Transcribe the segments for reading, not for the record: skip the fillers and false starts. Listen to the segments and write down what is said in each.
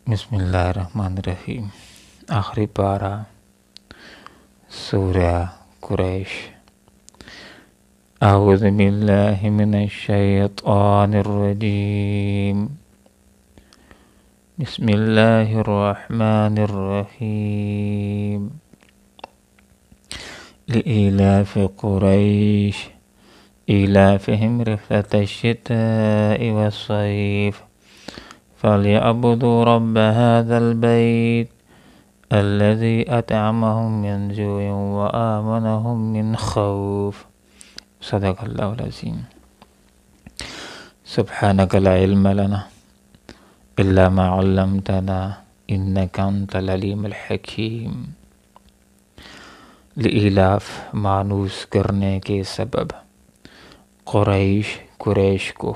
بسم اللہ الرحمن الرحیم۔ آخری پارہ سورہ قریش۔ اعوذ باللہ من الشیطان الرجیم، بسم اللہ الرحمن الرحیم۔ لإیلاف قریش ایلافہم رحلة الشتاء والصیف فَلْيَعْبُدُوا رَبَّ هَذَا الْبَيْتِ الَّذِي أَطْعَمَهُم مِّن جُوعٍ وَآمَنَهُم مِّن خَوْفٍ۔ صدق اللہ العظیم۔ سبحانک لا علم لنا الا ما علمتنا انک انت العلیم الحکیم۔ لإیلاف مانوس کرنے کے سبب، قریش کو،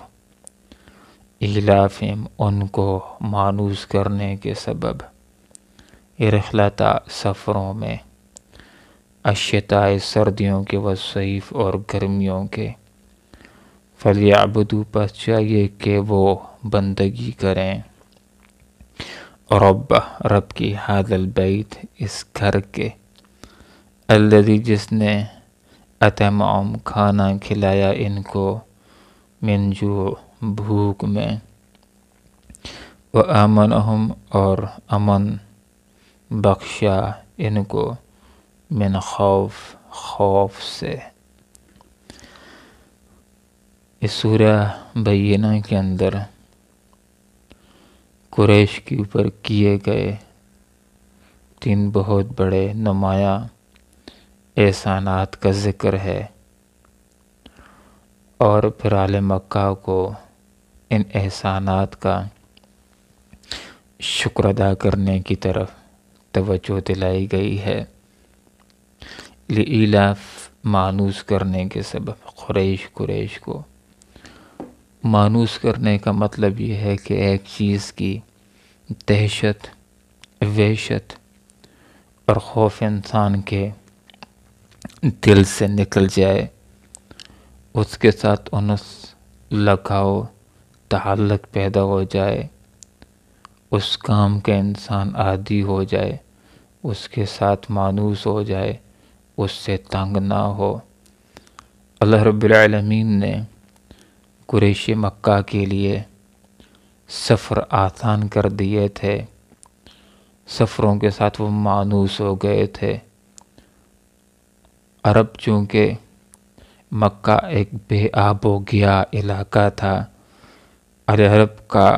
ایلافہم ان کو مانوس کرنے کے سبب، رحلۃ سفروں میں، الشتاء سردیوں کے، والصیف اور گرمیوں کے، فلیعبدوا پس چاہیے کہ وہ بندگی کریں، رب کی، ھذا البیت اس گھر کے، الذی جس نے، اطعمہم کھانا کھلایا ان کو، من جوع بھوک میں، وآمنہم اور امن بخشا ان کو، من خوف سے۔ اس سورہ بینہ کے اندر قریش کے اوپر کیے گئے 3 بہت بڑے نمایاں احسانات کا ذکر ہے، اور پھر اہل مکہ کو ان احسانات کا شکر ادا کرنے کی طرف توجہ دلائی گئی ہے۔ لإیلاف مانوس کرنے کے سبب، قریش کو مانوس کرنے کا مطلب یہ ہے کہ ایک چیز کی دہشت، وحشت اور خوف انسان کے دل سے نکل جائے، اس کے ساتھ انس لگاؤ تعلق پیدا ہو جائے، اس کام کا انسان عادی ہو جائے، اس کے ساتھ مانوس ہو جائے، اس سے تنگ نہ ہو۔ اللہ رب العالمین نے قریش مکہ کے لیے سفر آسان کر دیے تھے، سفروں کے ساتھ وہ مانوس ہو گئے تھے۔ عرب چونکہ مکہ ایک بے آب و گیا علاقہ تھا، عرب کا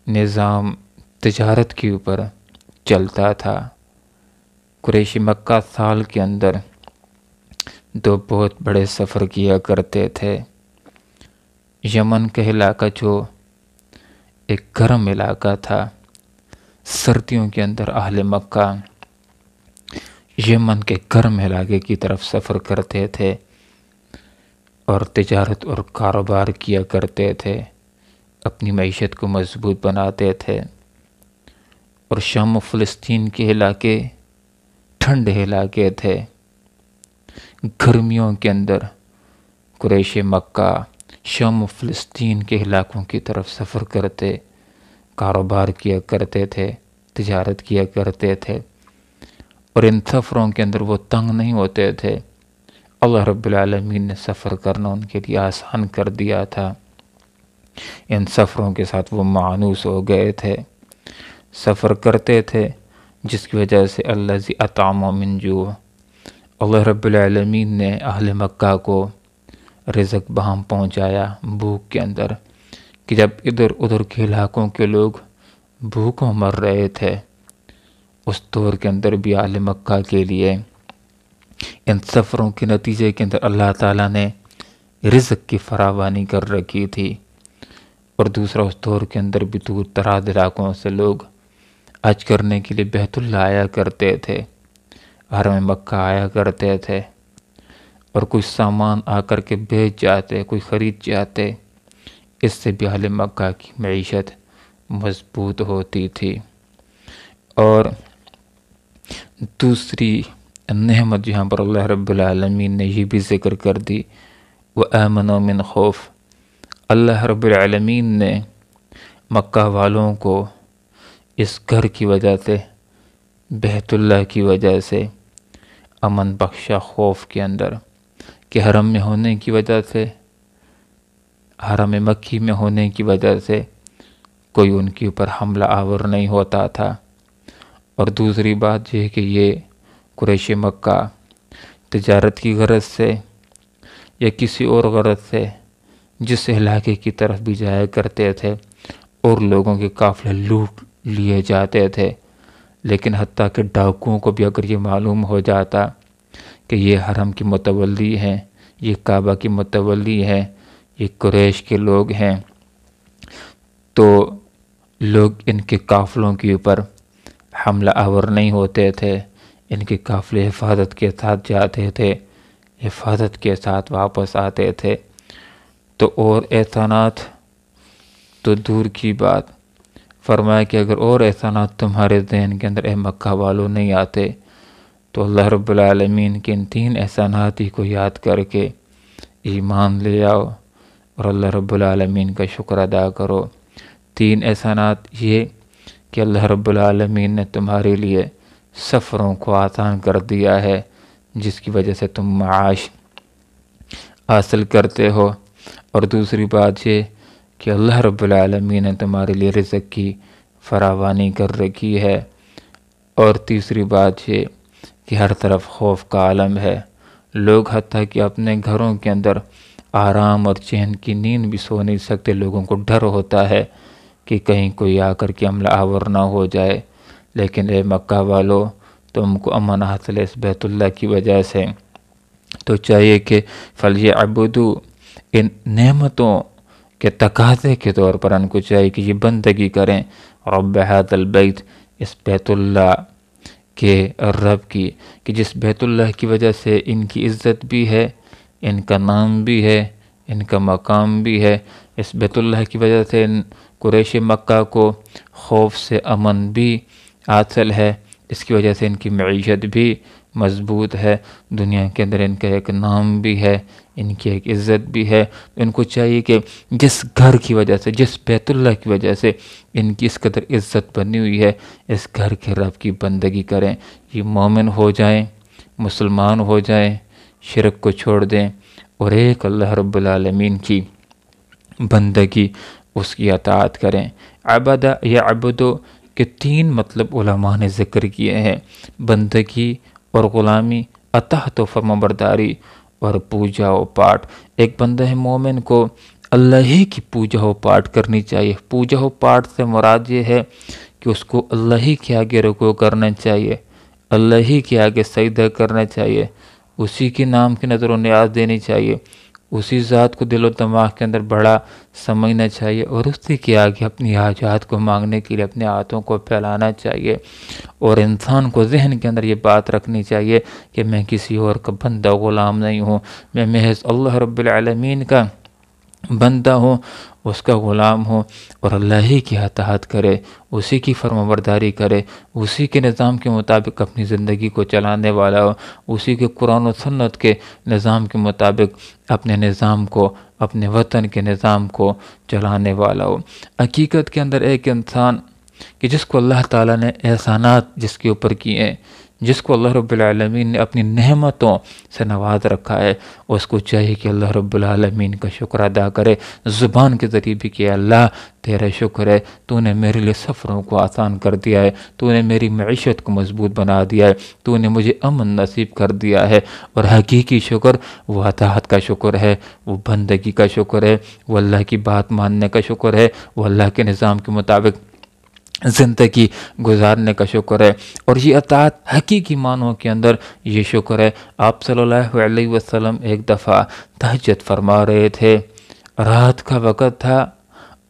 نظام تجارت کے اوپر چلتا تھا۔ قریش مکہ سال کے اندر 2 بہت بڑے سفر کیا کرتے تھے۔ یمن کا علاقہ جو ایک گرم علاقہ تھا، سردیوں کے اندر اہل مکہ یمن کے گرم علاقے کی طرف سفر کرتے تھے اور تجارت اور کاروبار کیا کرتے تھے، اپنی معیشت کو مضبوط بناتے تھے۔ اور شام و فلسطین کے علاقے ٹھنڈے علاقے تھے، گرمیوں کے اندر قریش مکہ شام و فلسطین کے علاقوں کی طرف سفر کرتے، کاروبار کیا کرتے تھے، تجارت کیا کرتے تھے، اور ان سفروں کے اندر وہ تنگ نہیں ہوتے تھے۔ اللہ رب العالمین نے سفر کرنا ان کے لیے آسان کر دیا تھا۔ ان سفروں کے ساتھ وہ مانوس ہو گئے تھے، سفر کرتے تھے، جس کی وجہ سے الذی اطعمہم من جوع، اللہ رب العالمین نے اہل مکہ کو رزق بہم پہنچایا بھوک کے اندر، کہ جب ادھر ادھر کے علاقوں کے لوگ بھوکوں مر رہے تھے، اس دور کے اندر بھی اہل مکہ کے لیے ان سفروں کے نتیجے کے اندر اللہ تعالیٰ نے رزق کی فراوانی کر رکھی تھی۔ اور دوسرا، اس دور کے اندر بھی دور دراز علاقوں سے لوگ حج کرنے کے لیے بیت اللہ آیا کرتے تھے، حرم مکہ آیا کرتے تھے، اور کچھ سامان آ کر کے بیچ جاتے، کوئی خرید جاتے، اس سے بھی اہل مکہ کی معیشت مضبوط ہوتی تھی۔ اور دوسری نعمت جہاں پر اللہ رب العالمین نے یہ بھی ذکر کر دی، وَآمَنُوا مِنْ خَوْفٍ، اللہ رب العالمین نے مکہ والوں کو اس گھر کی وجہ سے، بیت اللہ کی وجہ سے امن بخشا خوف کے اندر کہ حرم میں ہونے کی وجہ سے، حرم مکی میں ہونے کی وجہ سے کوئی ان کے اوپر حملہ آور نہیں ہوتا تھا۔ اور دوسری بات یہ ہے کہ یہ قریش مکہ تجارت کی غرض سے یا کسی اور غرض سے جس علاقے کی طرف بھی جایا کرتے تھے اور لوگوں کے قافلے لوٹ لیے جاتے تھے، لیکن حتیٰ کہ ڈاکوؤں کو بھی اگر یہ معلوم ہو جاتا کہ یہ حرم کی متولی ہیں، یہ کعبہ کی متولی ہیں، یہ قریش کے لوگ ہیں، تو لوگ ان کے قافلوں کے اوپر حملہ آور نہیں ہوتے تھے، ان کے قافلے حفاظت کے ساتھ جاتے تھے، حفاظت کے ساتھ واپس آتے تھے۔ تو اور احسانات تو دور کی بات، فرمایا کہ اگر اور احسانات تمہارے ذہن کے اندر اے مکہ والوں نہیں آتے تو اللہ رب العالمین کے ان 3 احسانات ہی کو یاد کر کے ایمان لے آؤ اور اللہ رب العالمین کا شکر ادا کرو۔ 3 احسانات یہ کہ اللہ رب العالمین نے تمہارے لیے سفروں کو آسان کر دیا ہے، جس کی وجہ سے تم معاش حاصل کرتے ہو، اور دوسری بات یہ کہ اللہ رب العالمین نے تمہارے لیے رزق کی فراوانی کر رکھی ہے، اور تیسری بات یہ کہ ہر طرف خوف کا عالم ہے، لوگ حتیٰ کہ اپنے گھروں کے اندر آرام اور چین کی نیند بھی سو نہیں سکتے، لوگوں کو ڈر ہوتا ہے کہ کہیں کوئی آ کر کے حملہ آور نہ ہو جائے۔ لیکن اے مکہ والو، تم کو امن حاصل ہے اس بیت اللہ کی وجہ سے، تو چاہیے کہ فَلْيَعْبُدُوا، ان نعمتوں کے تقاضے کے طور پر ان کو چاہیے کہ یہ بندگی کریں رب ھذا البیت، اس بیت اللہ کے رب کی، کہ جس بیت اللہ کی وجہ سے ان کی عزت بھی ہے، ان کا نام بھی ہے، ان کا مقام بھی ہے، اس بیت اللہ کی وجہ سے ان قریش مکہ کو خوف سے امن بھی حاصل ہے، اس کی وجہ سے ان کی معیشت بھی مضبوط ہے، دنیا کے اندر ان کا ایک نام بھی ہے، ان کی ایک عزت بھی ہے۔ ان کو چاہیے کہ جس گھر کی وجہ سے، جس بیت اللہ کی وجہ سے ان کی اس قدر عزت بنی ہوئی ہے، اس گھر کے رب کی بندگی کریں، یہ مومن ہو جائیں، مسلمان ہو جائیں، شرک کو چھوڑ دیں اور ایک اللہ رب العالمین کی بندگی، اس کی اطاعت کریں۔ عبدہ یا عبدو کے 3 مطلب علماء نے ذکر کیے ہیں، بندگی اور غلامی، اطاعت و فرمانبرداری اور پوجا و پاٹ۔ ایک بندہ مومن کو اللہ ہی کی پوجا و پاٹ کرنی چاہیے۔ پوجا و پاٹ سے مراد یہ ہے کہ اس کو اللہ ہی کے آگے رکوع کرنا چاہیے، اللہ ہی کے آگے سجدہ کرنا چاہیے، اسی کے نام کی نظر و نیاز دینی چاہیے، اسی ذات کو دل و دماغ کے اندر بڑا سمجھنا چاہیے، اور اسی کے آگے اپنی حاجات کو مانگنے کے لیے اپنے ہاتھوں کو پھیلانا چاہیے، اور انسان کو ذہن کے اندر یہ بات رکھنی چاہیے کہ میں کسی اور کا بندہ غلام نہیں ہوں، میں محض اللہ رب العالمین کا بندہ ہوں، اس کا غلام ہوں، اور اللہ ہی کی اطاعت کرے، اسی کی فرمانبرداری کرے، اسی کے نظام کے مطابق اپنی زندگی کو چلانے والا ہو، اسی کے قرآن و سنت کے نظام کے مطابق اپنے نظام کو، اپنے وطن کے نظام کو چلانے والا ہو۔ حقیقت کے اندر ایک انسان کہ جس کو اللہ تعالیٰ نے احسانات جس کے اوپر کیے ہیں، جس کو اللہ رب العالمین نے اپنی نعمتوں سے نواز رکھا ہے، اس کو چاہیے کہ اللہ رب العالمین کا شکر ادا کرے، زبان کے ذریعے بھی کہ اللہ تیرا شکر ہے، تو نے میرے لیے سفروں کو آسان کر دیا ہے، تو نے میری معیشت کو مضبوط بنا دیا ہے، تو نے مجھے امن نصیب کر دیا ہے۔ اور حقیقی شکر وہ اطاعت کا شکر ہے، وہ بندگی کا شکر ہے، وہ اللہ کی بات ماننے کا شکر ہے، وہ اللہ کے نظام کے مطابق زندگی گزارنے کا شکر ہے، اور یہ اطاعت حقیقی معنوں کے اندر یہ شکر ہے۔ آپ صلی اللہ علیہ وسلم ایک دفعہ تہجد فرما رہے تھے، رات کا وقت تھا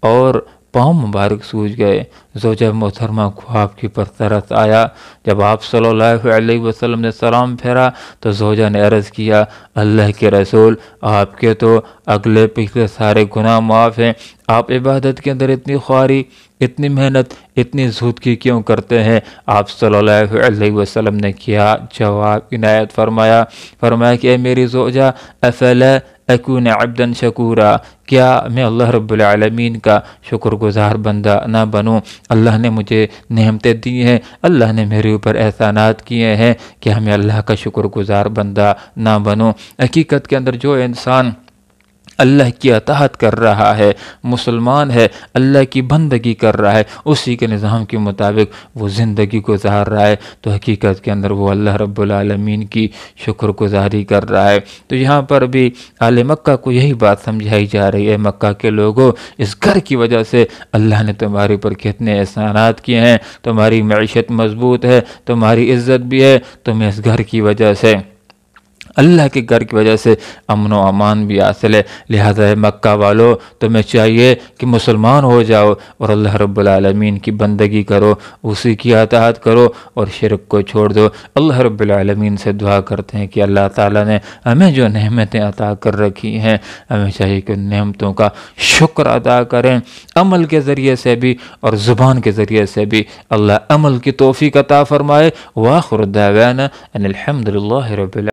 اور پاؤں مبارک سوج گئے، زوجہ محترمہ کو آپ کے پر ترس آیا، جب آپ صلی اللہ علیہ وسلم نے سلام پھیرا تو زوجہ نے عرض کیا، اللہ کے رسول، آپ کے تو اگلے پچھلے سارے گناہ معاف ہیں، آپ عبادت کے اندر اتنی خواری، اتنی محنت، اتنی زودگی کیوں کرتے ہیں؟ آپ صلی اللہ علیہ وسلم نے کیا جواب عنایت فرمایا کہ اے میری زوجہ، افلا اکون عبدا شکورا، کیا میں اللہ رب العالمین کا شکر گزار بندہ نہ بنوں؟ اللہ نے مجھے نعمتیں دی ہیں، اللہ نے میرے اوپر احسانات کیے ہیں، کیا میں اللہ کا شکر گزار بندہ نہ بنوں؟ حقیقت کے اندر جو انسان اللہ کی اطاعت کر رہا ہے، مسلمان ہے، اللہ کی بندگی کر رہا ہے، اسی کے نظام کے مطابق وہ زندگی گزار رہا ہے، تو حقیقت کے اندر وہ اللہ رب العالمین کی شکر گزاری کر رہا ہے۔ تو یہاں پر بھی اہل مکہ کو یہی بات سمجھائی جا رہی ہے، مکہ کے لوگوں، اس گھر کی وجہ سے اللہ نے تمہارے پر کتنے احسانات کیے ہیں، تمہاری معیشت مضبوط ہے، تمہاری عزت بھی ہے، تمہیں اس گھر کی وجہ سے، اللہ کے گھر کی وجہ سے امن و امان بھی حاصل ہے۔ لہذا مکہ والوں، تمہیں چاہیے کہ مسلمان ہو جاؤ اور اللہ رب العالمین کی بندگی کرو، اسی کی اطاعت کرو اور شرک کو چھوڑ دو۔ اللہ رب العالمین سے دعا کرتے ہیں کہ اللہ تعالیٰ نے ہمیں جو نعمتیں عطا کر رکھی ہیں، ہمیں چاہیے کہ ان نعمتوں کا شکر ادا کریں، عمل کے ذریعے سے بھی اور زبان کے ذریعے سے بھی۔ اللہ عمل کی توفیق عطا فرمائے۔ وآخر دعوانا ان الحمد للہ رب العالمین۔